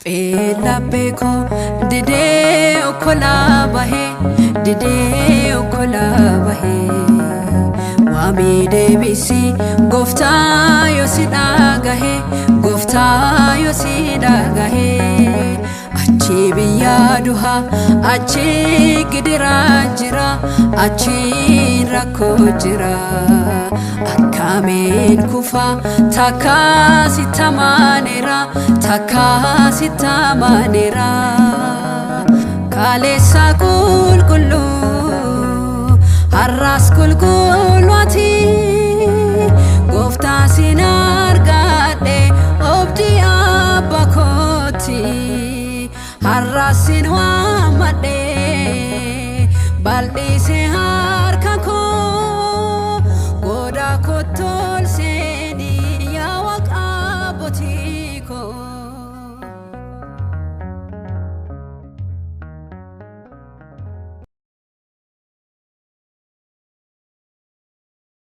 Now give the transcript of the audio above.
Ela beko dide okola bahe dide okola bahe wami debisi gofta yosida gahe gofta yosida gahe achi biya duha achi gidira jira achi rako jira akamen kufa takasitamanera takasitamanera kalesa kulkulu harras kulkulwati gofta sinargade obdi abakoti harrasin wamade baldi